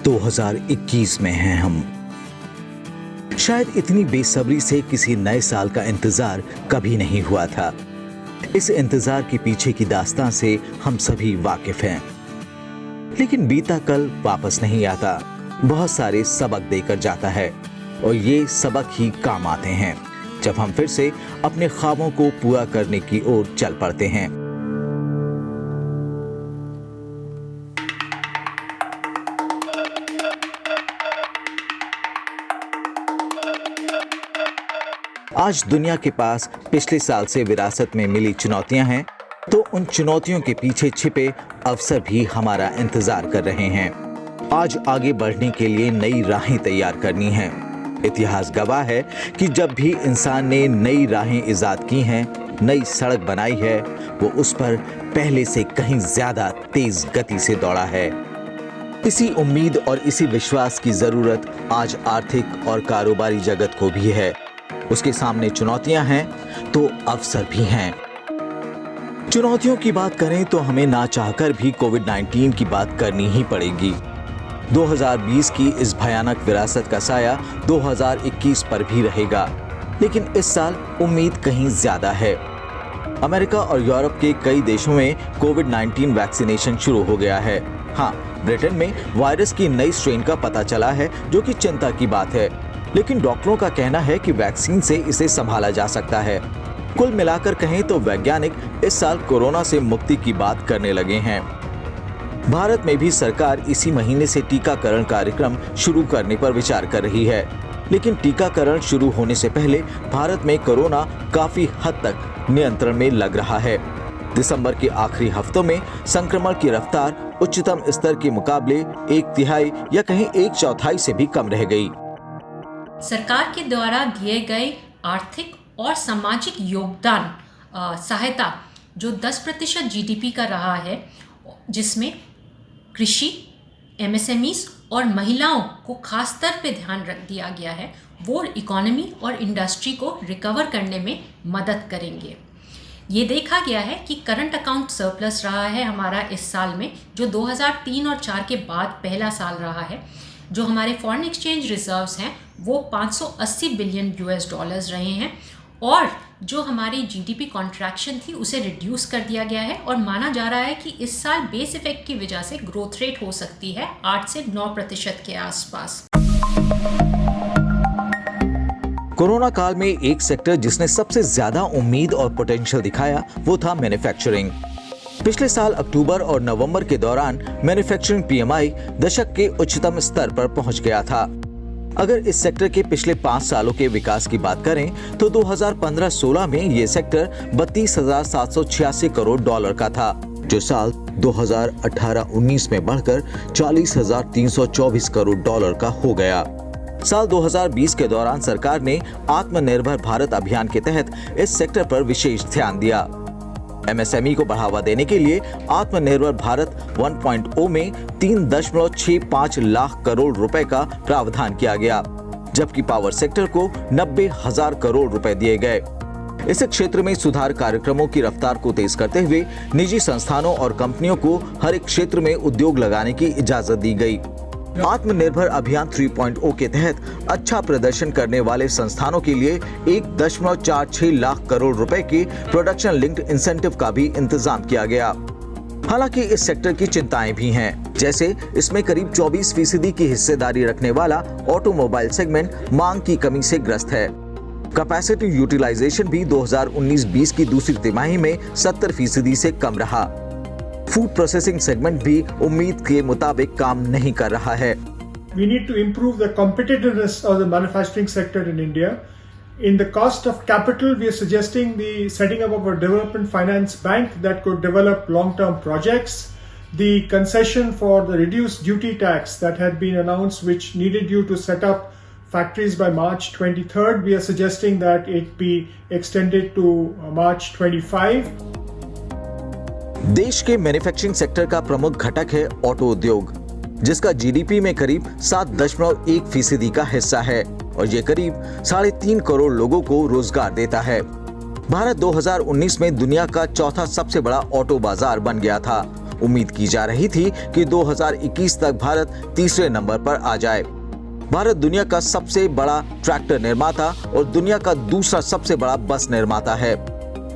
2021 में हैं हम। शायद इतनी बेसब्री से किसी नए साल का इंतजार कभी नहीं हुआ था। इस इंतजार के पीछे की दास्तां से हम सभी वाकिफ हैं। लेकिन बीता कल वापस नहीं आता, बहुत सारे सबक देकर जाता है और ये सबक ही काम आते हैं जब हम फिर से अपने ख्वाबों को पूरा करने की ओर चल पड़ते हैं। आज दुनिया के पास पिछले साल से विरासत में मिली चुनौतियां हैं, तो उन चुनौतियों के पीछे छिपे अवसर भी हमारा इंतजार कर रहे हैं। आज आगे बढ़ने के लिए नई राहें तैयार करनी हैं। इतिहास गवाह है कि जब भी इंसान ने नई राहें इजाद की हैं, नई सड़क बनाई है, वो उस पर पहले से कहीं ज्यादा तेज गति से दौड़ा है। इसी उम्मीद और इसी विश्वास की जरूरत आज आर्थिक और कारोबारी जगत को भी है। उसके सामने चुनौतियां हैं तो अवसर भी हैं। चुनौतियों की बात करें तो हमें ना चाहकर भी कोविड-19 की बात करनी ही पड़ेगी। 2020 की इस भयानक विरासत का साया 2021 पर भी रहेगा, लेकिन इस साल उम्मीद कहीं ज्यादा है। अमेरिका और यूरोप के कई देशों में कोविड-19 वैक्सीनेशन शुरू हो गया है। हाँ, ब्रिटेन में वायरस की नई स्ट्रेन का पता चला है, जो कि चिंता की बात है, लेकिन डॉक्टरों का कहना है कि वैक्सीन से इसे संभाला जा सकता है। कुल मिलाकर कहें तो वैज्ञानिक इस साल कोरोना से मुक्ति की बात करने लगे हैं। भारत में भी सरकार इसी महीने से टीकाकरण कार्यक्रम शुरू करने पर विचार कर रही है, लेकिन टीकाकरण शुरू होने से पहले भारत में कोरोना काफी हद तक नियंत्रण में लग रहा है। दिसंबर के आखिरी हफ्तों में संक्रमण की रफ्तार उच्चतम स्तर के मुकाबले 1/3 या कहीं 1/4 से भी कम रह गई। सरकार के द्वारा दिए गए आर्थिक और सामाजिक योगदान सहायता जो 10% जीडीपी का रहा है, जिसमें कृषि, एमएसएमईज और महिलाओं को खास स्तर पे ध्यान रख दिया गया है, वो इकोनॉमी और इंडस्ट्री को रिकवर करने में मदद करेंगे। ये देखा गया है कि करंट अकाउंट सरप्लस रहा है हमारा इस साल में, जो 2003 और 4 के बाद पहला साल रहा है। जो हमारे फॉरेन एक्सचेंज रिजर्व्स हैं वो 580 बिलियन यूएस डॉलर्स रहे हैं, और जो हमारी जीडीपी कॉन्ट्रैक्शन थी उसे रिड्यूस कर दिया गया है, और माना जा रहा है कि इस साल बेस इफेक्ट की वजह से ग्रोथ रेट हो सकती है 8 से 9% के आसपास। कोरोना काल में एक सेक्टर जिसने सबसे ज्यादा उम्मीद और पोटेंशियल दिखाया वो था मैन्युफैक्चरिंग। पिछले साल अक्टूबर और नवंबर के दौरान मैन्युफैक्चरिंग पीएमआई दशक के उच्चतम स्तर पर पहुंच गया था। अगर इस सेक्टर के पिछले 5 सालों के विकास की बात करें तो 2015-16 में ये सेक्टर 32,786 करोड़ डॉलर का था, जो साल 2018-19 में बढ़कर 40,324 करोड़ डॉलर का हो गया। साल 2020 के दौरान सरकार ने आत्मनिर्भर भारत अभियान के तहत इस सेक्टर पर विशेष ध्यान दिया। एमएसएमई को बढ़ावा देने के लिए आत्मनिर्भर भारत 1.0 में 3.65 लाख करोड़ रुपए का प्रावधान किया गया, जबकि पावर सेक्टर को 90,000 करोड़ रुपए दिए गए। इस क्षेत्र में सुधार कार्यक्रमों की रफ्तार को तेज करते हुए निजी संस्थानों और कंपनियों को हर एक क्षेत्र में उद्योग लगाने की इजाजत दी गई। आत्मनिर्भर अभियान 3.0 के तहत अच्छा प्रदर्शन करने वाले संस्थानों के लिए 1.46 लाख करोड़ रुपए के प्रोडक्शन लिंक्ड इंसेंटिव का भी इंतजाम किया गया। हालांकि इस सेक्टर की चिंताएं भी हैं, जैसे इसमें करीब 24% की हिस्सेदारी रखने वाला ऑटोमोबाइल सेगमेंट मांग की कमी से ग्रस्त है। कैपेसिटी यूटिलाइजेशन भी 2019-20 की दूसरी तिमाही में 70% से कम रहा। फूड प्रोसेसिंग सेगमेंट भी उम्मीद के मुताबिक काम नहीं कर रहा है। We need to improve the competitiveness of the manufacturing sector in India. In the cost of capital, we are suggesting the setting up of a development finance bank that could develop long-term projects. The concession for the reduced duty tax that had been announced, which needed you to set up factories by March 23rd, we are suggesting that it be extended to March 25. देश के manufacturing sector का प्रमुख घटक है auto उद्योग, जिसका GDP में करीब 7.1% का हिस्सा है, और ये करीब 3.5 करोड़ लोगों को रोजगार देता है। भारत 2019 में दुनिया का चौथा सबसे बड़ा ऑटो बाजार बन गया था उम्मीद की जा रही थी कि 2021 तक भारत तीसरे नंबर पर आ जाए। भारत दुनिया का सबसे बड़ा ट्रैक्टर निर्माता और दुनिया का दूसरा सबसे बड़ा बस निर्माता है।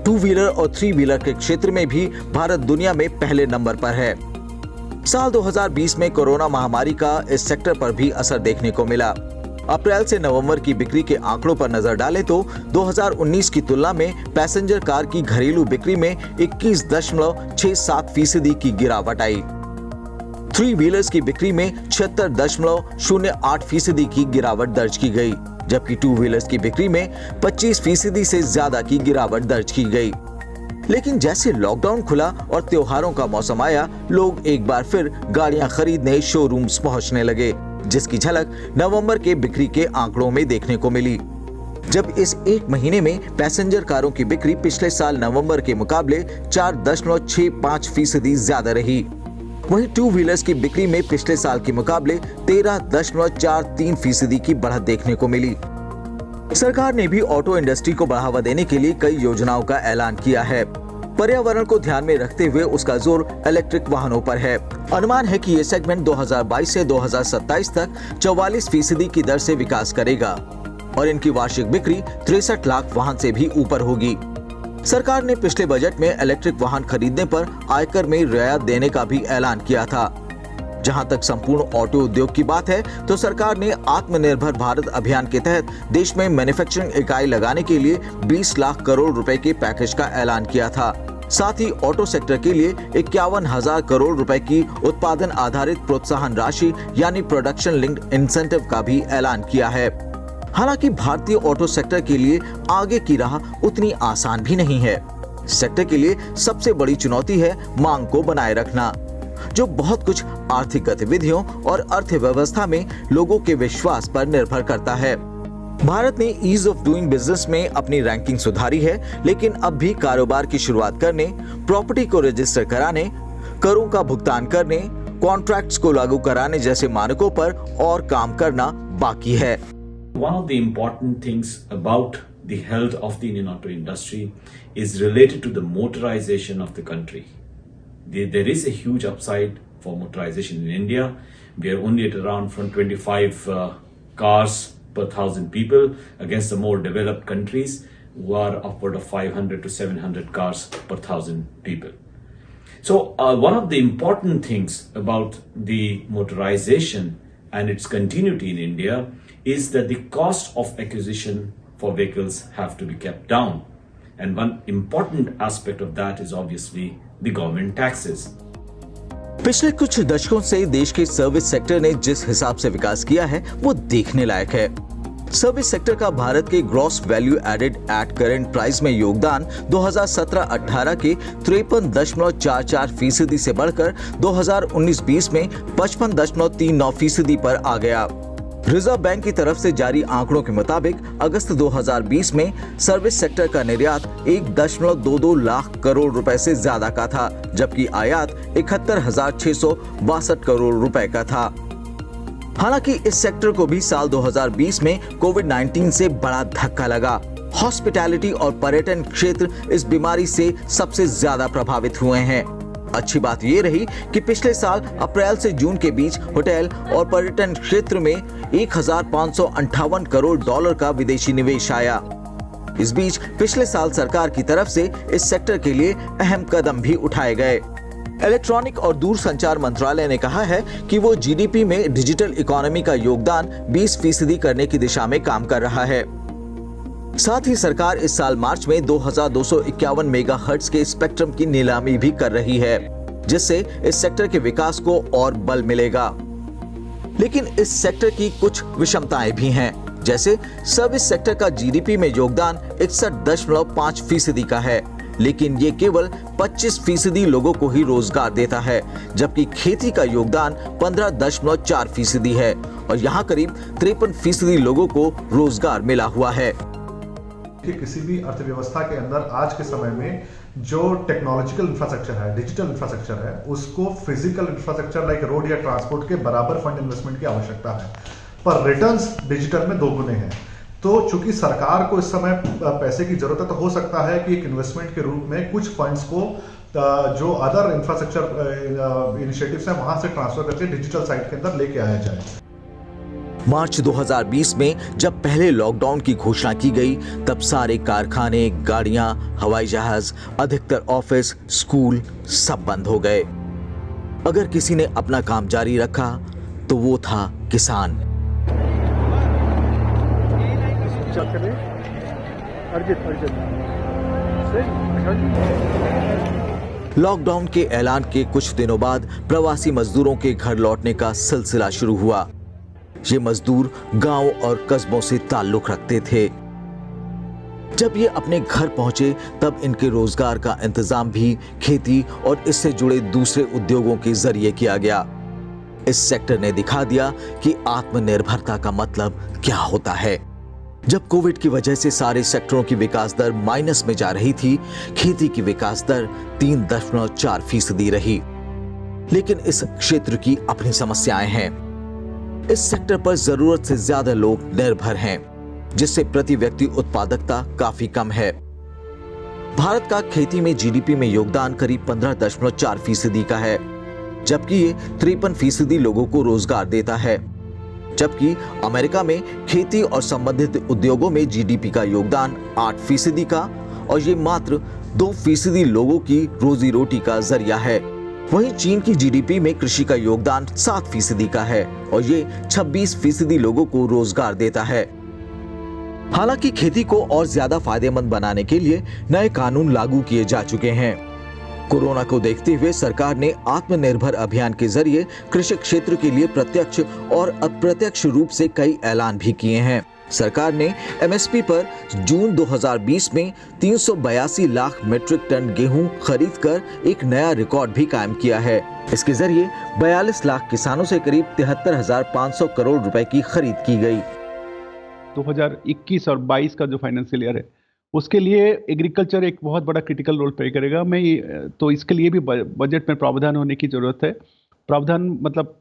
2 व्हीलर और 3 व्हीलर के क्षेत्र में भी भारत दुनिया में पहले नंबर पर है। साल 2020 में कोरोना महामारी का इस सेक्टर पर भी असर देखने को मिला। अप्रैल से नवंबर की बिक्री के आंकड़ों पर नजर डालें तो 2019 की तुलना में पैसेंजर कार की घरेलू बिक्री में 21.67% की गिरावट आई। 3 व्हीलर्स की बिक्री में 76.08% की गिरावट दर्ज की गई, जबकि 2 व्हीलर्स की बिक्री में 25% से ज्यादा की गिरावट दर्ज की गई। लेकिन जैसे लॉकडाउन खुला और त्योहारों का मौसम आया, लोग एक बार फिर गाड़ियां खरीदने शोरूम्स पहुंचने लगे, जिसकी झलक नवंबर के बिक्री के आंकड़ों में देखने को मिली। जब इस एक महीने में पैसेंजर कारों की बिक्री पिछले साल नवंबर के मुकाबले 4.65% ज्यादा रही, वहीं 2 व्हीलर्स की बिक्री में पिछले साल के मुकाबले 13.43% की बढ़त देखने को मिली। सरकार ने भी ऑटो इंडस्ट्री को बढ़ावा देने के लिए कई योजनाओं का ऐलान किया है। पर्यावरण को ध्यान में रखते हुए उसका जोर इलेक्ट्रिक वाहनों पर है। अनुमान है कि ये सेगमेंट 2022 से 2027 तक 44% की दर से विकास करेगा और इनकी वार्षिक बिक्री 63 लाख वाहन से भी ऊपर होगी। सरकार ने पिछले बजट में इलेक्ट्रिक वाहन खरीदने पर आयकर में रियायत देने का भी ऐलान किया था। जहां तक संपूर्ण ऑटो उद्योग की बात है तो सरकार ने आत्मनिर्भर भारत अभियान के तहत देश में मैन्युफैक्चरिंग इकाई लगाने के लिए 20 लाख करोड़ रुपए के पैकेज का ऐलान किया था। साथ ही ऑटो सेक्टर के लिए 51,000 करोड़ रुपए की उत्पादन आधारित प्रोत्साहन राशि यानी प्रोडक्शन लिंक्ड इंसेंटिव का भी ऐलान किया है। हालांकि भारतीय ऑटो सेक्टर के लिए आगे की राह उतनी आसान भी नहीं है। सेक्टर के लिए सबसे बड़ी चुनौती है मांग को बनाए रखना, जो बहुत कुछ आर्थिक गतिविधियों और अर्थव्यवस्था में लोगों के विश्वास पर निर्भर करता है। भारत ने ईज ऑफ डूइंग बिजनेस में अपनी रैंकिंग सुधारी है, लेकिन अब भी कारोबार की शुरुआत करने, प्रॉपर्टी को रजिस्टर कराने, करों का भुगतान करने, कॉन्ट्रैक्ट्स को लागू कराने जैसे मानकों पर और काम करना बाकी है। One of the important things about the health of the Indian auto industry is related to the motorization of the country. There is a huge upside for motorization in India. We are only at around from 25 cars per 1,000 people against the more developed countries who are upward of 500 to 700 cars per 1,000 people. So one of the important things about the motorization and its continuity in India is that the cost of acquisition for vehicles have to be kept down. And one important aspect of that is obviously the government taxes. पिछले कुछ दशकों से देश के service sector ने जिस हिसाब से विकास किया है वो देखने लायक है। सर्विस सेक्टर का भारत के gross value added at current price में योगदान 2017-18 के 53.44% से बढ़कर 2019-20 में 55.39% पर आ गया। रिजर्व बैंक की तरफ से जारी आंकड़ों के मुताबिक अगस्त 2020 में सर्विस सेक्टर का निर्यात 1.22 लाख करोड़ रुपए से ज्यादा का था, जबकि आयात 71,662 करोड़ रुपए का था। हालांकि इस सेक्टर को भी साल 2020 में कोविड-19 से बड़ा धक्का लगा। हॉस्पिटैलिटी और पर्यटन क्षेत्र इस बीमारी से सबसे ज्यादा प्रभावित हुए हैं। अच्छी बात ये रही कि पिछले साल अप्रैल से जून के बीच होटल और पर्यटन क्षेत्र में 1,558 करोड़ डॉलर का विदेशी निवेश आया। इस बीच पिछले साल सरकार की तरफ से इस सेक्टर के लिए अहम कदम भी उठाए गए। इलेक्ट्रॉनिक और दूरसंचार मंत्रालय ने कहा है कि वो जीडीपी में डिजिटल इकोनॉमी का योगदान 20% करने की दिशा में काम कर रहा है। साथ ही सरकार इस साल मार्च में 2,251 मेगाहर्ट्ज के स्पेक्ट्रम की नीलामी भी कर रही है, जिससे इस सेक्टर के विकास को और बल मिलेगा। लेकिन इस सेक्टर की कुछ विषमताएं भी हैं, जैसे सर्विस सेक्टर का जीडीपी में योगदान 61.5% का है, लेकिन ये केवल 25% लोगों को ही रोजगार देता है, जबकि खेती का योगदान 15.4% है और यहाँ करीब 53% लोगों को रोजगार मिला हुआ है। कि किसी भी अर्थव्यवस्था के अंदर आज के समय में जो टेक्नोलॉजिकल इंफ्रास्ट्रक्चर है, डिजिटल इंफ्रास्ट्रक्चर है, उसको फिजिकल इंफ्रास्ट्रक्चर लाइक रोड या ट्रांसपोर्ट के बराबर फंड इन्वेस्टमेंट की आवश्यकता है, पर रिटर्न्स डिजिटल में दोगुने हैं। तो चूंकि सरकार को इस समय पैसे की जरूरत है, तो हो सकता है कि एक इन्वेस्टमेंट के रूप में कुछ फंड्स को जो अदर इंफ्रास्ट्रक्चर इनिशिएटिव्स हैं वहां से ट्रांसफर करके डिजिटल साइट के अंदर लेके आया जाए। मार्च 2020 में जब पहले लॉकडाउन की घोषणा की गई, तब सारे कारखाने, गाड़ियां, हवाई जहाज, अधिकतर ऑफिस, स्कूल सब बंद हो गए। अगर किसी ने अपना काम जारी रखा तो वो था किसान। लॉकडाउन के ऐलान के कुछ दिनों बाद प्रवासी मजदूरों के घर लौटने का सिलसिला शुरू हुआ। ये मजदूर गांव और कस्बों से ताल्लुक रखते थे। जब ये अपने घर पहुंचे तब इनके रोजगार का इंतजाम भी खेती और इससे जुड़े दूसरे उद्योगों के जरिए किया गया। इस सेक्टर ने दिखा दिया कि आत्मनिर्भरता का मतलब क्या होता है। जब कोविड की वजह से सारे सेक्टरों की विकास दर माइनस में जा रही थी, खेती की विकास दर 3.4% रही। लेकिन इस क्षेत्र की अपनी समस्याएं हैं। इस सेक्टर पर जरूरत से ज्यादा लोग निर्भर हैं, जिससे प्रति व्यक्ति उत्पादकता काफी कम है। भारत का खेती में जीडीपी में योगदान करीब 15.4% का है, जबकि ये 53% लोगों को रोजगार देता है। जबकि अमेरिका में खेती और संबंधित उद्योगों में जीडीपी का योगदान 8% का और ये मात्र 2% लोगों की रोजी रोटी का जरिया है। वहीं चीन की जीडीपी में कृषि का योगदान 7% का है और ये 26% लोगों को रोजगार देता है। हालांकि खेती को और ज्यादा फायदेमंद बनाने के लिए नए कानून लागू किए जा चुके हैं। कोरोना को देखते हुए सरकार ने आत्मनिर्भर अभियान के जरिए कृषि क्षेत्र के लिए प्रत्यक्ष और अप्रत्यक्ष रूप से कई ऐलान भी किए हैं। सरकार ने एमएसपी पर जून 2020 में 382 लाख मीट्रिक टन गेहूं खरीदकर एक नया रिकॉर्ड भी कायम किया है। इसके जरिए 42 लाख किसानों से करीब 73,500 करोड़ रुपए की खरीद की गई। 2021 और 22 का जो फाइनेंशियल ईयर है उसके लिए एग्रीकल्चर एक बहुत बड़ा क्रिटिकल रोल प्ले करेगा। तो इसके लिए भी बजट में प्रावधान होने की जरूरत है। प्रावधान मतलब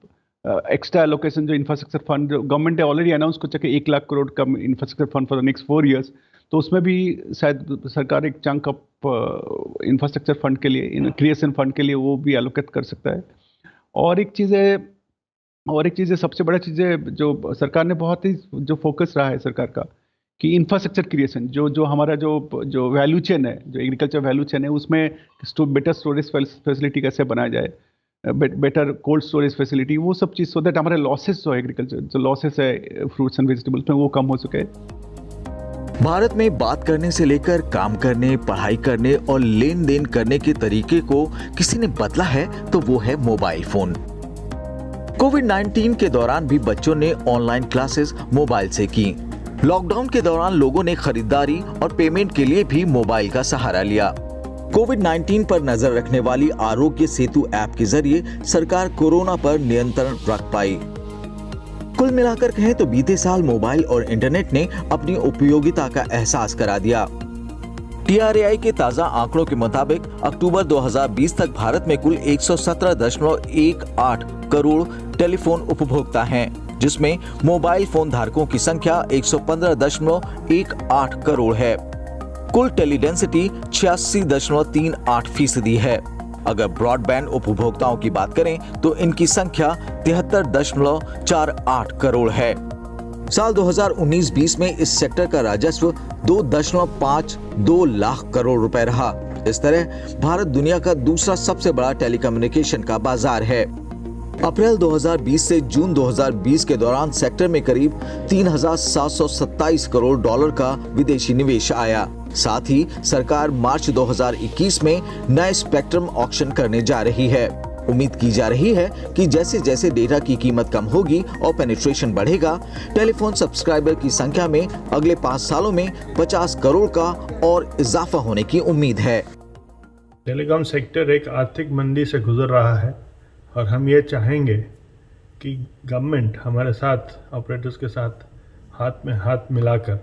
एक्स्ट्रा एलोकेशन जो इंफ्रास्ट्रक्चर फंड जो गवर्नमेंट ने ऑलरेडी अनाउंस कर चुके 1 लाख करोड़ का infrastructure fund for the next 4 years, तो उसमें भी शायद सरकार एक चंक ऑफ इंफ्रास्ट्रक्चर फंड के लिए, क्रिएशन फंड के लिए वो भी एलोकेट कर सकता है। और एक चीज़ है सबसे बड़ा चीज़ है जो सरकार ने बहुत ही जो फोकस रहा है सरकार का कि इंफ्रास्ट्रक्चर क्रिएशन जो हमारा जो वैल्यू चेन है, जो एग्रीकल्चर वैल्यू चेन है, उसमें बेटर स्टोरेज फैसिलिटी कैसे बनाया जाए, बेटर कोल्ड स्टोरेज फैसिलिटी, वो सब चीज़, सो दैट हमारे लॉसेस जो एग्रीकल्चर जो लॉसेस है फ्रूट्स एंड वेजिटेबल्स में वो कम हो सके। भारत में बात करने से लेकर काम करने, पढ़ाई करने और लेन देन करने के तरीके को किसी ने बदला है तो वो है मोबाइल फोन। कोविड-19 के दौरान भी बच्चों ने ऑनलाइन क्लासेस मोबाइल से की। लॉकडाउन के दौरान लोगों ने खरीदारी और पेमेंट के लिए भी मोबाइल का सहारा लिया। कोविड-19 पर नजर रखने वाली आरोग्य सेतु ऐप के जरिए सरकार कोरोना पर नियंत्रण रख पाई। कुल मिलाकर कहें तो बीते साल मोबाइल और इंटरनेट ने अपनी उपयोगिता का एहसास करा दिया। TRAI के ताजा आंकड़ों के मुताबिक अक्टूबर 2020 तक भारत में कुल 117.18 करोड़ टेलीफोन उपभोक्ता हैं, जिसमें मोबाइल फोन धारकों की संख्या 115.18 करोड़ है। कुल टेलीडेंसिटी 86.38% है। अगर ब्रॉडबैंड उपभोक्ताओं की बात करें तो इनकी संख्या 73.48 करोड़ है। साल 2019-20 में इस सेक्टर का राजस्व 2.52 लाख करोड़ रुपए रहा। इस तरह भारत दुनिया का दूसरा सबसे बड़ा टेलीकम्युनिकेशन का बाजार है। अप्रैल 2020 से जून 2020 के दौरान सेक्टर में करीब 3,727 करोड़ डॉलर का विदेशी निवेश आया। साथ ही सरकार मार्च 2021 में नए स्पेक्ट्रम ऑक्शन करने जा रही है। उम्मीद की जा रही है कि जैसे जैसे डेटा की कीमत कम होगी और पेनिट्रेशन बढ़ेगा, टेलीफोन सब्सक्राइबर की संख्या में अगले 5 सालों में 50 करोड़ का और इजाफा होने की उम्मीद है। टेलीकॉम सेक्टर एक आर्थिक मंदी से गुजर रहा है और हम ये चाहेंगे कि गवर्नमेंट हमारे साथ, ऑपरेटर्स के साथ हाथ में हाथ मिलाकर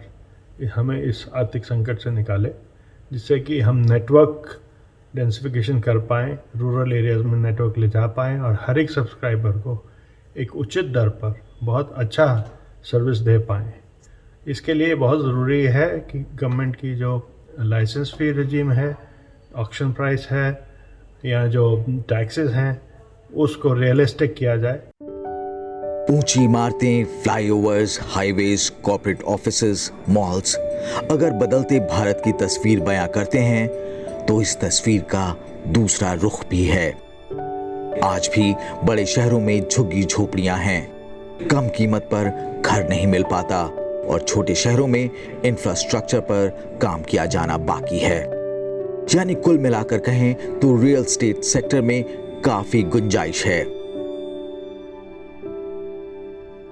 हमें इस आर्थिक संकट से निकाले, जिससे कि हम नेटवर्क डेंसिफिकेशन कर पाएँ, रूरल एरियाज़ में नेटवर्क ले जा पाएँ और हर एक सब्सक्राइबर को एक उचित दर पर बहुत अच्छा सर्विस दे पाएँ। इसके लिए बहुत ज़रूरी है कि गवर्नमेंट की जो लाइसेंस फी रजीम है, ऑक्शन प्राइस है या जो टैक्सेस हैं, उसको रियलिस्टिक किया जाए। ऊंची इमारतें, flyovers, highways, corporate offices, malls अगर बदलते भारत की तस्वीर बयां करते हैं तो इस तस्वीर का दूसरा रुख भी है। आज भी बड़े शहरों में झुग्गी झोपड़ियां हैं, कम कीमत पर घर नहीं मिल पाता और छोटे शहरों में इंफ्रास्ट्रक्चर पर काम किया जाना बाकी है। यानी कुल मिलाकर कहें तो रियल एस्टेट सेक्टर में काफी गुंजाइश है।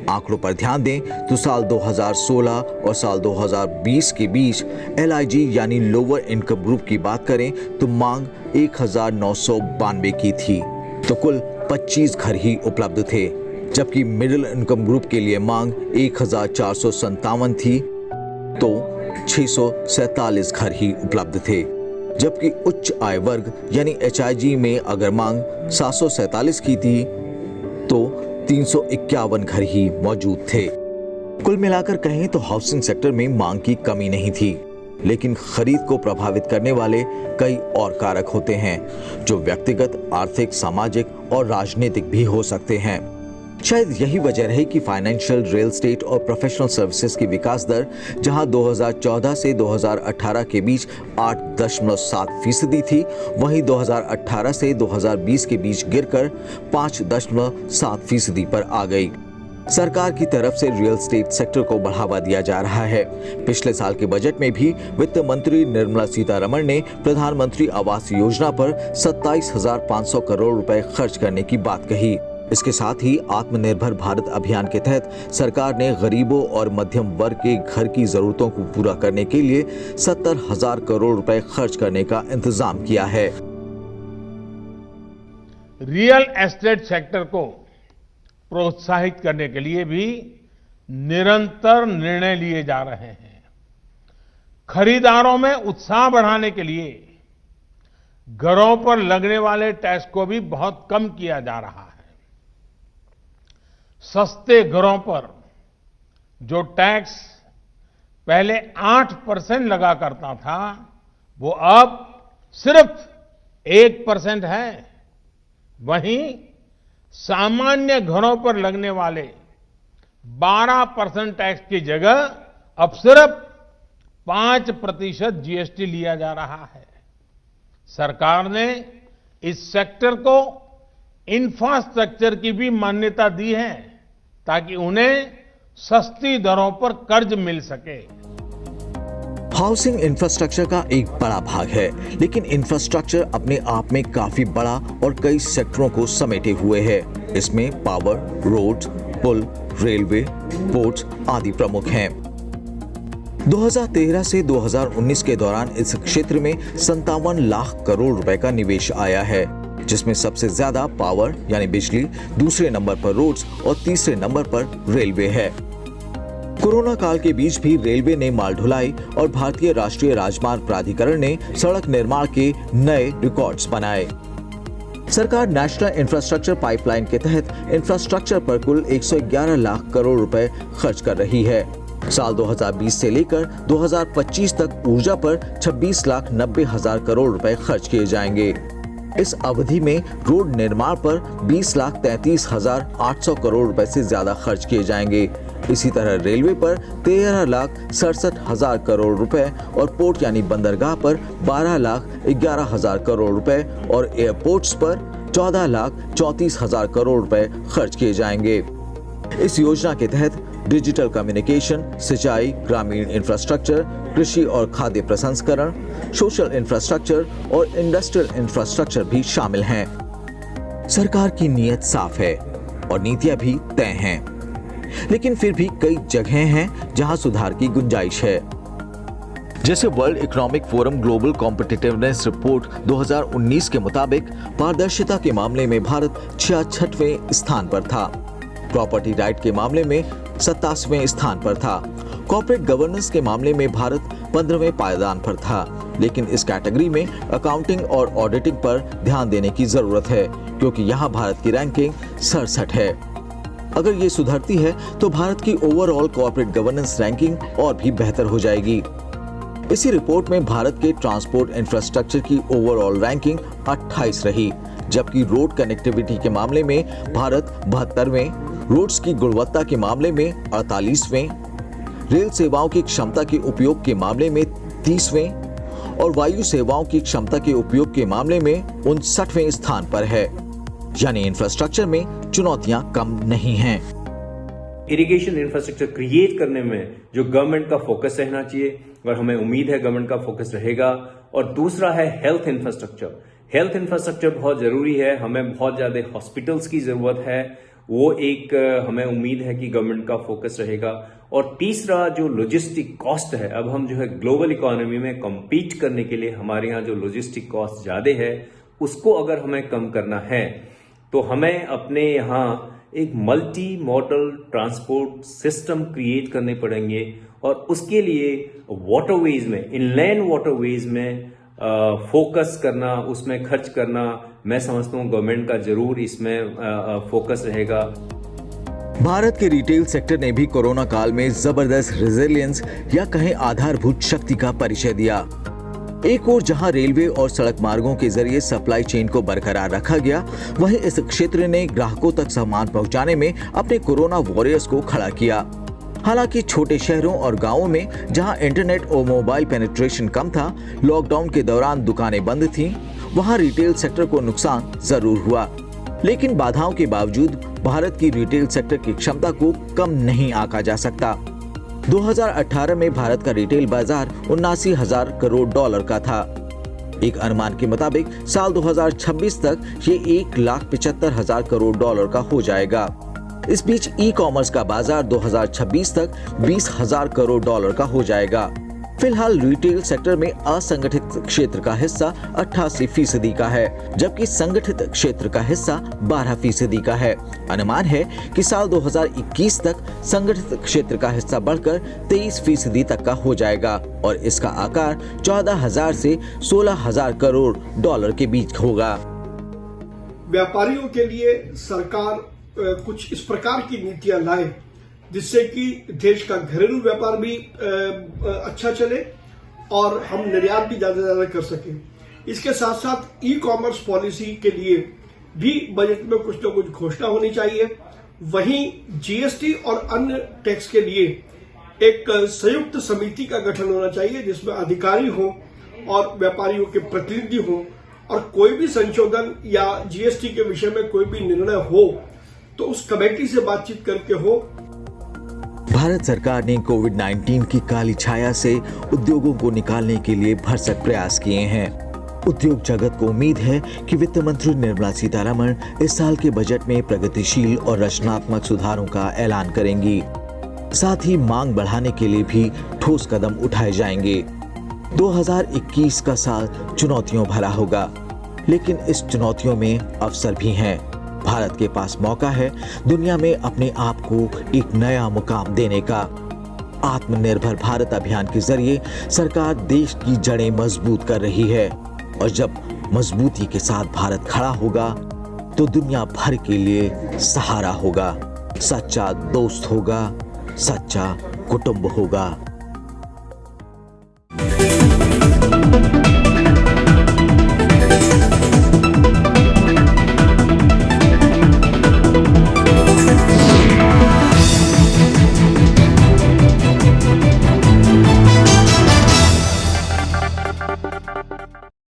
आंकड़ों पर ध्यान दें तो साल 2016 और साल 2020 के बीच LIG यानी लोअर इनकम ग्रुप की बात करें तो मांग 1992 की थी, तो कुल 25 घर ही उपलब्ध थे, जबकि मिडिल इनकम ग्रुप के लिए मांग 1457 थी तो 647 घर ही उपलब्ध थे, जबकि उच्च आय वर्ग यानी HIG में अगर मांग 747 की थी तो 351 घर ही मौजूद थे। कुल मिलाकर कहें तो हाउसिंग सेक्टर में मांग की कमी नहीं थी, लेकिन खरीद को प्रभावित करने वाले कई और कारक होते हैं जो व्यक्तिगत, आर्थिक, सामाजिक और राजनीतिक भी हो सकते हैं। शायद यही वजह रही कि फाइनेंशियल, रियल एस्टेट और प्रोफेशनल सर्विसेज की विकास दर जहां 2014 से 2018 के बीच 8.7% थी, वहीं 2018 से 2020 के बीच गिरकर 5.7% पर आ गई। सरकार की तरफ से रियल एस्टेट सेक्टर को बढ़ावा दिया जा रहा है। पिछले साल के बजट में भी वित्त मंत्री निर्मला सीतारमण ने प्रधानमंत्री आवास योजना पर 27,500 करोड़ रुपए खर्च करने की बात कही। इसके साथ ही आत्मनिर्भर भारत अभियान के तहत सरकार ने गरीबों और मध्यम वर्ग के घर की जरूरतों को पूरा करने के लिए 70,000 करोड़ रुपए खर्च करने का इंतजाम किया है। रियल एस्टेट सेक्टर को प्रोत्साहित करने के लिए भी निरंतर निर्णय लिए जा रहे हैं। खरीदारों में उत्साह बढ़ाने के लिए घरों पर लगने वाले टैक्स को भी बहुत कम किया जा रहा है। सस्ते घरों पर जो टैक्स पहले 8% लगा करता था, वो अब सिर्फ 1% है। वहीं सामान्य घरों पर लगने वाले 12% टैक्स की जगह अब सिर्फ 5% GST लिया जा रहा है। सरकार ने इस सेक्टर को इंफ्रास्ट्रक्चर की भी मान्यता दी है ताकि उन्हें सस्ती दरों पर कर्ज मिल सके। हाउसिंग इंफ्रास्ट्रक्चर का एक बड़ा भाग है, लेकिन इंफ्रास्ट्रक्चर अपने आप में काफी बड़ा और कई सेक्टरों को समेटे हुए है। इसमें पावर, रोड, पुल, रेलवे, पोर्ट्स आदि प्रमुख हैं। 2013 से 2019 के दौरान इस क्षेत्र में 57 लाख करोड़ रुपए का निवेश आया है, जिसमें सबसे ज्यादा पावर यानी बिजली, दूसरे नंबर पर रोड्स और तीसरे नंबर पर रेलवे है। कोरोना काल के बीच भी रेलवे ने माल ढुलाई और भारतीय राष्ट्रीय राजमार्ग प्राधिकरण ने सड़क निर्माण के नए रिकॉर्ड्स बनाए। सरकार नेशनल इंफ्रास्ट्रक्चर पाइपलाइन के तहत इंफ्रास्ट्रक्चर पर कुल 111 लाख करोड़ रुपए खर्च कर रही है। साल 2020 से लेकर 2025 तक ऊर्जा पर 26,90,000 करोड़ रुपए खर्च किए जाएंगे। इस अवधि में रोड निर्माण पर 20,33,800 करोड़ रुपए से ज्यादा खर्च किए जाएंगे। इसी तरह रेलवे पर 13,67,000 करोड़ रुपए और पोर्ट यानी बंदरगाह पर 12,11,000 करोड़ रुपए और एयरपोर्ट्स पर 14,34,000 करोड़ रुपए खर्च किए जाएंगे। इस योजना के तहत डिजिटल कम्युनिकेशन, सिंचाई, ग्रामीण इंफ्रास्ट्रक्चर, कृषि और खाद्य प्रसंस्करण, सोशल इंफ्रास्ट्रक्चर और इंडस्ट्रियल इंफ्रास्ट्रक्चर भी शामिल हैं। सरकार की नीयत साफ है और नीतियां भी तय हैं, लेकिन फिर भी कई जगहें हैं जहां सुधार की गुंजाइश है। जैसे world economic forum global competitiveness report 2019 के मुताबिक पारदर्शिता के मामले में भारत 66वें स्थान पर था, प्रॉपर्टी राइट के मामले में 87वें स्थान पर था, कॉर्पोरेट गवर्नेंस के मामले में भारत 15वें पायदान पर था। लेकिन इस कैटेगरी में अकाउंटिंग और ऑडिटिंग पर ध्यान देने की जरूरत है, क्योंकि यहाँ भारत की रैंकिंग 67 है। अगर ये सुधरती है तो भारत की ओवरऑल कॉर्पोरेट गवर्नेंस रैंकिंग और भी बेहतर हो जाएगी। इसी रिपोर्ट में भारत के ट्रांसपोर्ट इंफ्रास्ट्रक्चर की ओवरऑल रैंकिंग 28 रही, जबकि रोड कनेक्टिविटी के मामले में भारत 72वें, रोड्स की गुणवत्ता के मामले में 48वें, रेल सेवाओं की क्षमता के उपयोग के मामले में 30वें और वायु सेवाओं की क्षमता के उपयोग के मामले में 59वें स्थान पर है। यानी इंफ्रास्ट्रक्चर में चुनौतियां कम नहीं हैं। इरिगेशन इंफ्रास्ट्रक्चर क्रिएट करने में जो गवर्नमेंट का फोकस रहना चाहिए और हमें उम्मीद है गवर्नमेंट का फोकस रहेगा। और दूसरा है हेल्थ इंफ्रास्ट्रक्चर। हेल्थ इंफ्रास्ट्रक्चर बहुत जरूरी है, हमें बहुत ज्यादा हॉस्पिटल्स की जरूरत है, वो एक हमें उम्मीद है कि गवर्नमेंट का फोकस रहेगा। और तीसरा जो लॉजिस्टिक कॉस्ट है, अब हम जो है ग्लोबल इकोनॉमी में कम्पीट करने के लिए हमारे यहाँ जो लॉजिस्टिक कॉस्ट ज्यादा है उसको अगर हमें कम करना है तो हमें अपने यहाँ एक multi modal transport system create करने पड़ेंगे और उसके लिए वाटरवेज में, इनलैंड वाटरवेज में फोकस करना, उसमें खर्च करना, मैं समझता हूँ गवर्नमेंट का जरूर इसमें फोकस रहेगा। भारत के रिटेल सेक्टर ने भी कोरोना काल में जबरदस्त रेजिलियंस या कहें आधारभूत शक्ति का परिचय दिया। एक ओर जहां रेलवे और सड़क मार्गों के जरिए सप्लाई चेन को बरकरार रखा गया, वहीं इस क्षेत्र ने ग्राहकों तक सामान पहुंचाने में अपने कोरोना वॉरियर्स को खड़ा किया। हालांकि छोटे शहरों और गांवों में जहां इंटरनेट और मोबाइल पेनिट्रेशन कम था, लॉकडाउन के दौरान दुकानें बंद थीं, वहां रिटेल सेक्टर को नुकसान जरूर हुआ। लेकिन बाधाओं के बावजूद भारत की रिटेल सेक्टर की क्षमता को कम नहीं आंका जा सकता। 2018 में भारत का रिटेल बाजार 79,000 करोड़ डॉलर का था। एक अनुमान के मुताबिक साल 2026 तक ये 1,75,000 करोड़ डॉलर का हो जाएगा। इस बीच ई कॉमर्स का बाजार 2026 तक 20,000 करोड़ डॉलर का हो जाएगा। फिलहाल रिटेल सेक्टर में असंगठित क्षेत्र का हिस्सा 88% का है, जबकि संगठित क्षेत्र का हिस्सा 12% का है। अनुमान है कि साल 2021 तक संगठित क्षेत्र का हिस्सा बढ़कर 23% तक का हो जाएगा और इसका आकार 14,000 से 16,000 करोड़ डॉलर के बीच होगा। व्यापारियों के लिए सरकार कुछ इस प्रकार की नीतियां लाए जिससे कि देश का घरेलू व्यापार भी अच्छा चले और हम निर्यात भी ज्यादा से ज्यादा कर सकें। इसके साथ साथ ई कॉमर्स पॉलिसी के लिए भी बजट में कुछ न कुछ घोषणा होनी चाहिए। वहीं जीएसटी और अन्य टैक्स के लिए एक संयुक्त समिति का गठन होना चाहिए जिसमें अधिकारी हों और व्यापारियों के प्रतिनिधि हों और कोई भी संशोधन या जीएसटी के विषय में कोई भी निर्णय हो तो उस कमेटी से बातचीत करके हो। भारत सरकार ने कोविड-19 की काली छाया से उद्योगों को निकालने के लिए भरसक प्रयास किए हैं। उद्योग जगत को उम्मीद है कि वित्त मंत्री निर्मला सीतारमण इस साल के बजट में प्रगतिशील और रचनात्मक सुधारों का ऐलान करेंगी। साथ ही मांग बढ़ाने के लिए भी ठोस कदम उठाए जाएंगे। 2021 का साल चुनौतियों भरा होगा, लेकिन इस चुनौतियों में अवसर भी हैं। भारत के पास मौका है दुनिया में अपने आप को एक नया मुकाम देने का। आत्मनिर्भर भारत अभियान के जरिए सरकार देश की जड़ें मजबूत कर रही है और जब मजबूती के साथ भारत खड़ा होगा तो दुनिया भर के लिए सहारा होगा, सच्चा दोस्त होगा, सच्चा कुटुंब होगा।